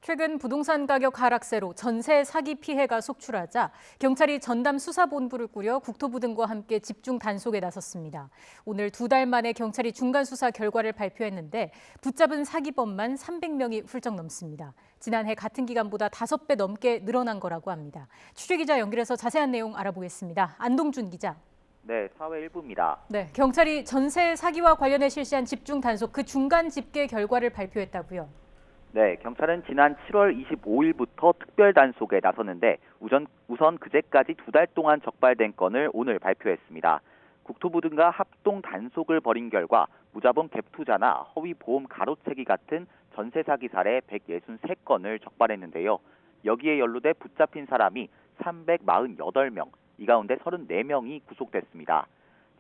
최근 부동산 가격 하락세로 전세 사기 피해가 속출하자 경찰이 전담 수사본부를 꾸려 국토부 등과 함께 집중 단속에 나섰습니다. 오늘 2달 만에 경찰이 중간 수사 결과를 발표했는데 붙잡은 사기범만 300명이 훌쩍 넘습니다. 지난해 같은 기간보다 5배 넘게 늘어난 거라고 합니다. 취재기자 연결해서 자세한 내용 알아보겠습니다. 안동준 기자. 네, 사회 일부입니다. 네, 경찰이 전세 사기와 관련해 실시한 집중 단속 그 중간 집계 결과를 발표했다고요. 네, 경찰은 지난 7월 25일부터 특별 단속에 나섰는데 우선 그제까지 2달 동안 적발된 건을 오늘 발표했습니다. 국토부 등과 합동 단속을 벌인 결과 무자본 갭 투자나 허위 보험 가로채기 같은 전세 사기 사례 163건을 적발했는데요. 여기에 연루돼 붙잡힌 사람이 348명, 이 가운데 34명이 구속됐습니다.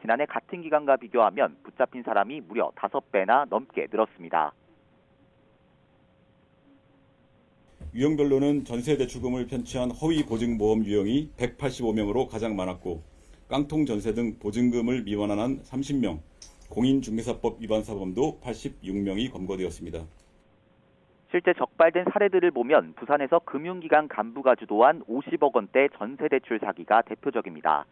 지난해 같은 기간과 비교하면 붙잡힌 사람이 무려 5배나 넘게 늘었습니다. 유형별로는 전세대출금을 편취한 허위 보증보험 유형이 185명으로 가장 많았고 깡통 전세 등 보증금을 미완화한 30명, 공인중개사법 위반 사범도 86명이 검거되었습니다. 실제 적발된 사례들을 보면 부산에서 금융기관 간부가 주도한 50억 원대 전세대출 사기가 대표적입니다.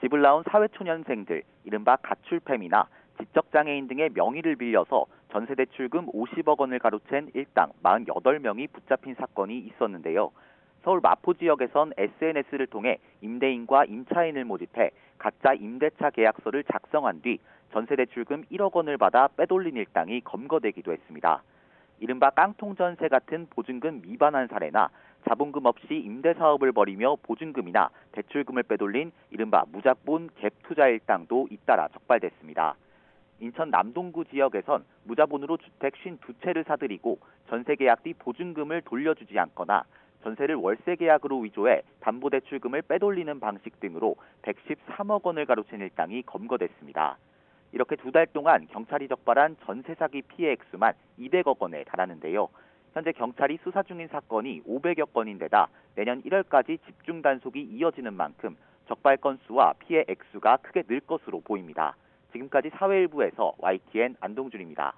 집을 나온 사회초년생들, 이른바 가출팸이나 지적장애인 등의 명의를 빌려서 전세대출금 50억 원을 가로챈 일당 48명이 붙잡힌 사건이 있었는데요. 서울 마포 지역에선 SNS를 통해 임대인과 임차인을 모집해 가짜 임대차 계약서를 작성한 뒤 전세대출금 1억 원을 받아 빼돌린 일당이 검거되기도 했습니다. 이른바 깡통전세 같은 보증금 미반환 사례나 자본금 없이 임대사업을 벌이며 보증금이나 대출금을 빼돌린 이른바 무자본 갭 투자 일당도 잇따라 적발됐습니다. 인천 남동구 지역에선 무자본으로 주택 52채를 사들이고 전세계약 뒤 보증금을 돌려주지 않거나 전세를 월세계약으로 위조해 담보대출금을 빼돌리는 방식 등으로 113억 원을 가로챈 일당이 검거됐습니다. 이렇게 2달 동안 경찰이 적발한 전세 사기 피해 액수만 200억 원에 달하는데요. 현재 경찰이 수사 중인 사건이 500여 건인데다 내년 1월까지 집중 단속이 이어지는 만큼 적발 건수와 피해 액수가 크게 늘 것으로 보입니다. 지금까지 사회일부에서 YTN 안동준입니다.